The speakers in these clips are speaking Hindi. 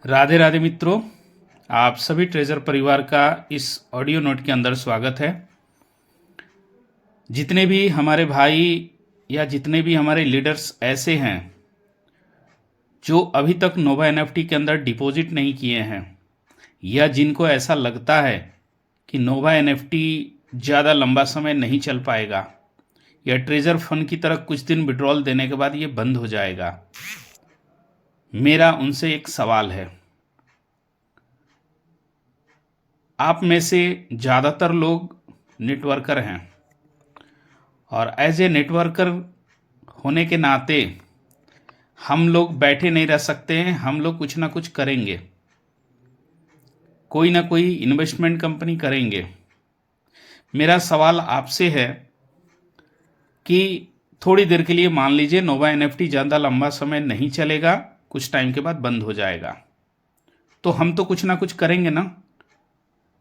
राधे राधे मित्रों, आप सभी ट्रेजर परिवार का इस ऑडियो नोट के अंदर स्वागत है। जितने भी हमारे भाई या जितने भी हमारे लीडर्स ऐसे हैं जो अभी तक नोवा एनएफटी के अंदर डिपॉजिट नहीं किए हैं, या जिनको ऐसा लगता है कि नोवा एनएफटी ज़्यादा लंबा समय नहीं चल पाएगा या ट्रेजर फंड की तरह कुछ दिन विड्रॉल देने के बाद ये बंद हो जाएगा, मेरा उनसे एक सवाल है। आप में से ज़्यादातर लोग नेटवर्कर हैं और एज ए नेटवर्कर होने के नाते हम लोग बैठे नहीं रह सकते हैं। हम लोग कुछ ना कुछ करेंगे, कोई ना कोई इन्वेस्टमेंट कंपनी करेंगे। मेरा सवाल आपसे है कि थोड़ी देर के लिए मान लीजिए नोवा एनएफटी ज़्यादा लंबा समय नहीं चलेगा, कुछ टाइम के बाद बंद हो जाएगा, तो हम तो कुछ ना कुछ करेंगे ना।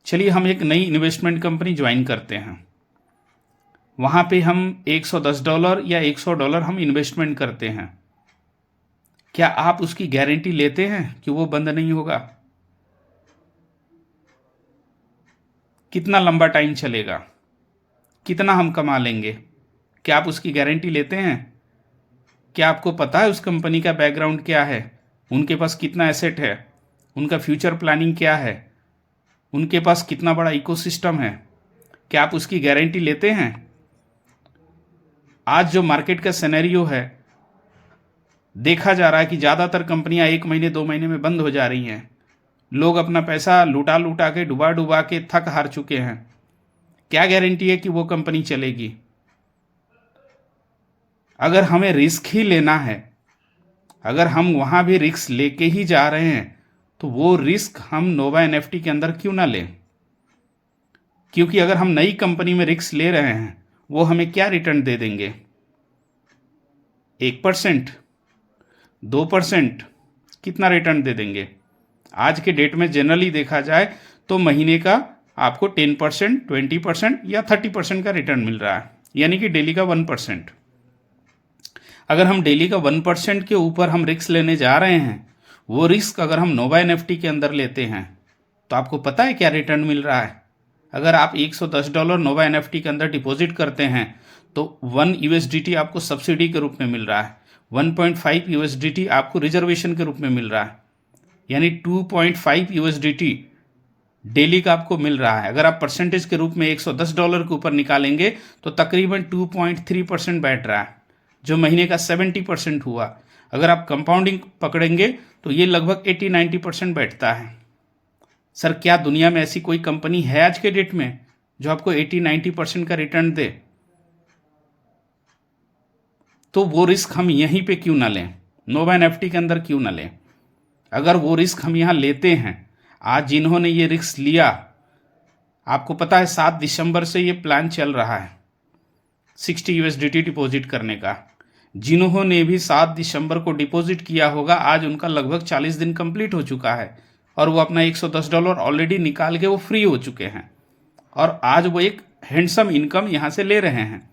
चलिए हम एक नई इन्वेस्टमेंट कंपनी ज्वाइन करते हैं, वहाँ पे हम $110 या $100 हम इन्वेस्टमेंट करते हैं। क्या आप उसकी गारंटी लेते हैं कि वो बंद नहीं होगा? कितना लंबा टाइम चलेगा, कितना हम कमा लेंगे, क्या आप उसकी गारंटी लेते हैं? क्या आपको पता है उस कंपनी का बैकग्राउंड क्या है, उनके पास कितना एसेट है, उनका फ्यूचर प्लानिंग क्या है, उनके पास कितना बड़ा इकोसिस्टम है? क्या आप उसकी गारंटी लेते हैं? आज जो मार्केट का सिनेरियो है, देखा जा रहा है कि ज़्यादातर कंपनियां 1 महीने 2 महीने में बंद हो जा रही हैं। लोग अपना पैसा लुटा लुटा के डुबा डुबा के थक हार चुके हैं। क्या गारंटी है कि वो कंपनी चलेगी? अगर हमें रिस्क ही लेना है, अगर हम वहाँ भी रिस्क लेके ही जा रहे हैं, तो वो रिस्क हम नोवा एनएफटी के अंदर क्यों ना लें? क्योंकि अगर हम नई कंपनी में रिस्क ले रहे हैं, वो हमें क्या रिटर्न दे देंगे? 1%, 2%, कितना रिटर्न दे देंगे? आज के डेट में जनरली देखा जाए तो महीने का आपको 10%, 20% या 30% का रिटर्न मिल रहा है, यानी कि डेली का 1%। अगर हम डेली का 1% के ऊपर हम रिस्क लेने जा रहे हैं, वो रिस्क अगर हम नोवा एनएफटी के अंदर लेते हैं, तो आपको पता है क्या रिटर्न मिल रहा है? अगर आप $110 नोवा एनएफटी के अंदर डिपॉजिट करते हैं तो 1 USDT आपको सब्सिडी के रूप में मिल रहा है, 1.5 USDT आपको रिजर्वेशन के रूप में मिल रहा है, यानी 2.5 USDT डेली का आपको मिल रहा है। अगर आप परसेंटेज के रूप में $110 के ऊपर निकालेंगे तो तकरीबन 2.3% बैठ रहा है, जो महीने का 70% हुआ। अगर आप कंपाउंडिंग पकड़ेंगे तो ये लगभग 80-90% बैठता है। सर, क्या दुनिया में ऐसी कोई कंपनी है आज के डेट में जो आपको 80-90% का रिटर्न दे? तो वो रिस्क हम यहीं पे क्यों ना लें, नोवा एनएफटी के अंदर क्यों ना लें? अगर वो रिस्क हम यहाँ लेते हैं, आज जिन्होंने ये रिस्क लिया, आपको पता है 7 दिसंबर से ये प्लान चल रहा है 60 USDT डिपॉजिट करने का। जिन्होंने भी 7 दिसंबर को डिपॉजिट किया होगा, आज उनका लगभग 40 दिन कंप्लीट हो चुका है और वो अपना $110 ऑलरेडी निकाल के वो फ्री हो चुके हैं और आज वो एक हैंडसम इनकम यहाँ से ले रहे हैं।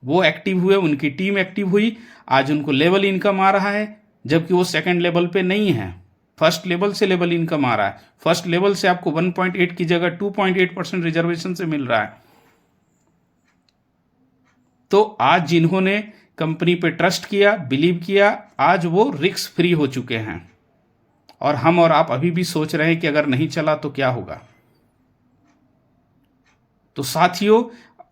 वो एक्टिव हुए, उनकी टीम एक्टिव हुई, आज उनको लेवल इनकम आ रहा है, जबकि वो सेकंड लेवल पे नहीं है, फर्स्ट लेवल से लेवल इनकम आ रहा है। फर्स्ट लेवल से आपको 1.8 की जगह 2.8% रिजर्वेशन से मिल रहा है। तो आज जिन्होंने कंपनी पे ट्रस्ट किया, बिलीव किया, आज वो रिस्क फ्री हो चुके हैं और हम और आप अभी भी सोच रहे हैं कि अगर नहीं चला तो क्या होगा। तो साथियों,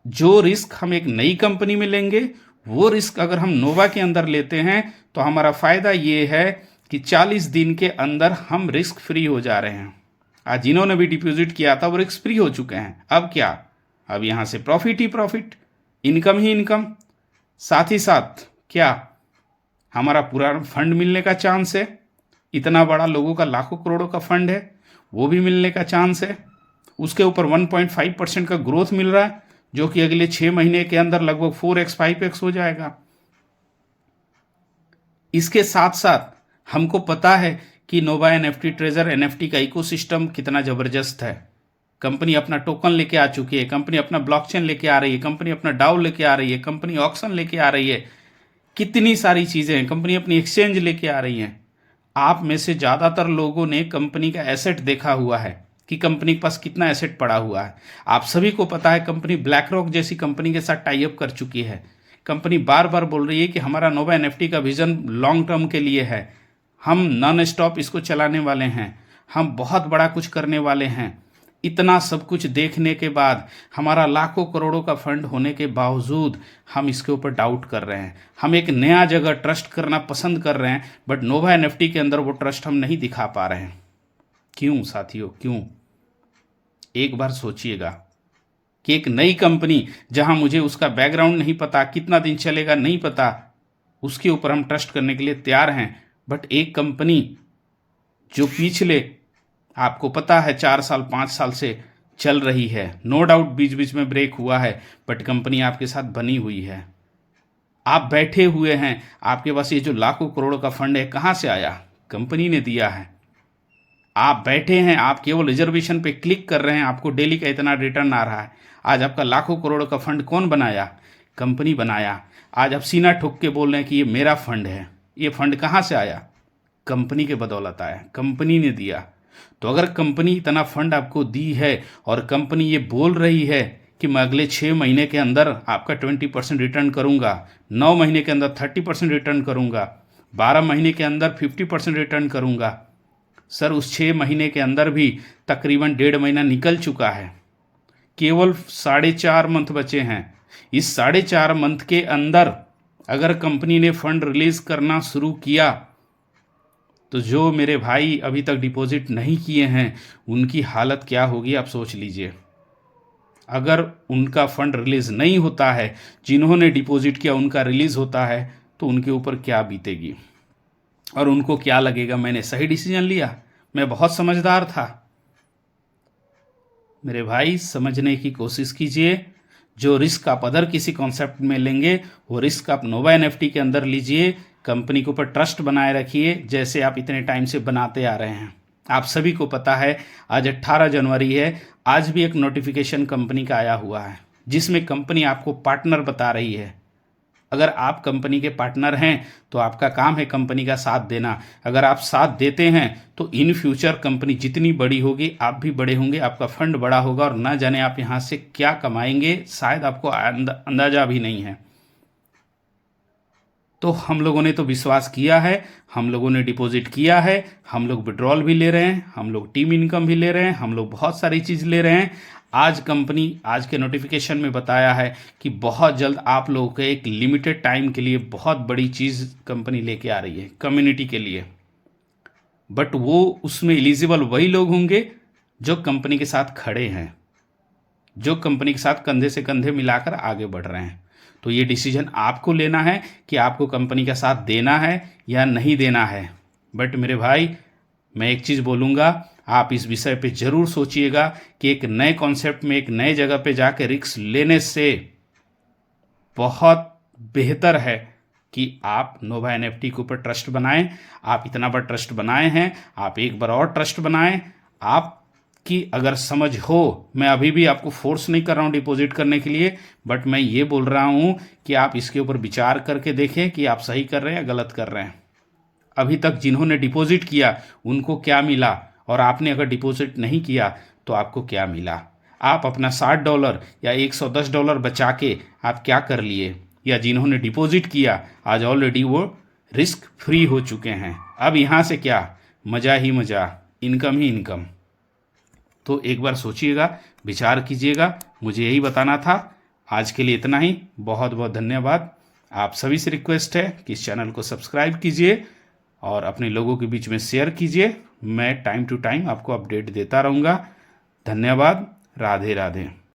जो रिस्क हम एक नई कंपनी में लेंगे, वो रिस्क अगर हम नोवा के अंदर लेते हैं तो हमारा फायदा ये है कि 40 दिन के अंदर हम रिस्क फ्री हो जा रहे हैं। आज जिन्होंने भी डिपॉजिट किया था वो रिस्क फ्री हो चुके हैं। अब क्या? अब यहां से प्रॉफिट ही प्रॉफिट, इनकम ही इनकम। साथ ही साथ क्या हमारा पूरा फंड मिलने का चांस है? इतना बड़ा लोगों का लाखों करोड़ों का फंड है, वो भी मिलने का चांस है। उसके ऊपर 1.5% का ग्रोथ मिल रहा है, जो कि अगले 6 महीने के अंदर लगभग 4x 5x हो जाएगा। इसके साथ साथ हमको पता है कि नोवा एनएफटी ट्रेजर एनएफटी का इकोसिस्टम कितना ज़बरदस्त है। कंपनी अपना टोकन लेके आ चुकी है, कंपनी अपना ब्लॉकचेन लेके आ रही है, कंपनी अपना डाउ लेके आ रही है, कंपनी ऑक्शन लेके आ रही है, कितनी सारी चीज़ें हैं, कंपनी अपनी एक्सचेंज लेके आ रही है। आप में से ज़्यादातर लोगों ने कंपनी का एसेट देखा हुआ है कि कंपनी के पास कितना एसेट पड़ा हुआ है। आप सभी को पता है कंपनी ब्लैक रॉक जैसी कंपनी के साथ टाई अप कर चुकी है। कंपनी बार बार बोल रही है कि हमारा नोवा एनएफटी का विजन लॉन्ग टर्म के लिए है, हम नॉन स्टॉप इसको चलाने वाले हैं, हम बहुत बड़ा कुछ करने वाले हैं। इतना सब कुछ देखने के बाद, हमारा लाखों करोड़ों का फंड होने के बावजूद हम इसके ऊपर डाउट कर रहे हैं। हम एक नया जगह ट्रस्ट करना पसंद कर रहे हैं, बट नोवा एनएफटी के अंदर वो ट्रस्ट हम नहीं दिखा पा रहे हैं। क्यों साथियों, क्यों? एक बार सोचिएगा कि एक नई कंपनी जहां मुझे उसका बैकग्राउंड नहीं पता, कितना दिन चलेगा नहीं पता, उसके ऊपर हम ट्रस्ट करने के लिए तैयार हैं। बट एक कंपनी जो पिछले, आपको पता है 4 साल 5 साल से चल रही है, नो डाउट बीच बीच में ब्रेक हुआ है, बट कंपनी आपके साथ बनी हुई है। आप बैठे हुए हैं, आपके पास ये जो लाखों करोड़ों का फंड है कहाँ से आया? कंपनी ने दिया है। आप बैठे हैं, आप केवल रिजर्वेशन पे क्लिक कर रहे हैं, आपको डेली का इतना रिटर्न आ रहा है। आज आपका लाखों करोड़ों का फंड कौन बनाया? कंपनी बनाया। आज आप सीना ठोक के बोल रहे हैं कि ये मेरा फंड है। ये फंड कहाँ से आया? कंपनी के बदौलत आया, कंपनी ने दिया। तो अगर कंपनी इतना फंड आपको दी है और कंपनी ये बोल रही है कि मैं अगले 6 महीने के अंदर आपका 20% रिटर्न करूंगा, 9 महीने के अंदर 30% रिटर्न करूंगा, 12 महीने के अंदर 50% रिटर्न करूंगा। सर, उस 6 महीने के अंदर भी तकरीबन 1.5 महीना निकल चुका है, केवल 4.5 मंथ बचे हैं। इस 4.5 मंथ के अंदर अगर कंपनी ने फंड रिलीज करना शुरू किया तो जो मेरे भाई अभी तक डिपॉजिट नहीं किए हैं उनकी हालत क्या होगी आप सोच लीजिए। अगर उनका फंड रिलीज नहीं होता है, जिन्होंने डिपॉजिट किया उनका रिलीज होता है, तो उनके ऊपर क्या बीतेगी और उनको क्या लगेगा मैंने सही डिसीजन लिया, मैं बहुत समझदार था। मेरे भाई, समझने की कोशिश कीजिए। जो रिस्क आप अदर किसी कॉन्सेप्ट में लेंगे वो रिस्क आप नोवा एनएफटी के अंदर लीजिए। कंपनी के ऊपर ट्रस्ट बनाए रखिए जैसे आप इतने टाइम से बनाते आ रहे हैं। आप सभी को पता है आज 18 जनवरी है, आज भी एक नोटिफिकेशन कंपनी का आया हुआ है जिसमें कंपनी आपको पार्टनर बता रही है। अगर आप कंपनी के पार्टनर हैं तो आपका काम है कंपनी का साथ देना। अगर आप साथ देते हैं तो इन फ्यूचर कंपनी जितनी बड़ी होगी आप भी बड़े होंगे, आपका फंड बड़ा होगा और ना जाने आप यहाँ से क्या कमाएंगे, शायद आपको अंदाजा भी नहीं है। तो हम लोगों ने तो विश्वास किया है, हम लोगों ने डिपॉजिट किया है, हम लोग विड्रॉल भी ले रहे हैं, हम लोग टीम इनकम भी ले रहे हैं, हम लोग बहुत सारी चीज़ ले रहे हैं। आज कंपनी आज के नोटिफिकेशन में बताया है कि बहुत जल्द आप लोगों के एक लिमिटेड टाइम के लिए बहुत बड़ी चीज़ कंपनी लेके आ रही है कम्युनिटी के लिए। बट वो उसमें एलिजिबल वही लोग होंगे जो कंपनी के साथ खड़े हैं, जो कंपनी के साथ कंधे से कंधे मिलाकर आगे बढ़ रहे हैं। तो ये डिसीजन आपको लेना है कि आपको कंपनी का साथ देना है या नहीं देना है। बट मेरे भाई, मैं एक चीज़ बोलूँगा, आप इस विषय पे ज़रूर सोचिएगा कि एक नए कॉन्सेप्ट में एक नए जगह पे जाके रिस्क लेने से बहुत बेहतर है कि आप नोवा एनएफटी के ऊपर ट्रस्ट बनाएं। आप इतना बड़ा ट्रस्ट बनाए हैं, आप एक बार और ट्रस्ट बनाएं। आप कि अगर समझ हो, मैं अभी भी आपको फोर्स नहीं कर रहा हूँ डिपॉजिट करने के लिए, बट मैं ये बोल रहा हूँ कि आप इसके ऊपर विचार करके देखें कि आप सही कर रहे हैं या गलत कर रहे हैं। अभी तक जिन्होंने डिपॉजिट किया उनको क्या मिला और आपने अगर डिपॉजिट नहीं किया तो आपको क्या मिला। आप अपना $60 या $110 बचा के आप क्या कर लिए, या जिन्होंने डिपॉजिट किया आज ऑलरेडी वो रिस्क फ्री हो चुके हैं। अब यहाँ से क्या, मज़ा ही मज़ा, इनकम ही इनकम। तो एक बार सोचिएगा, विचार कीजिएगा। मुझे यही बताना था। आज के लिए इतना ही। बहुत बहुत धन्यवाद। आप सभी से रिक्वेस्ट है कि इस चैनल को सब्सक्राइब कीजिए और अपने लोगों के बीच में शेयर कीजिए। मैं टाइम टू टाइम आपको अपडेट देता रहूँगा। धन्यवाद। राधे राधे।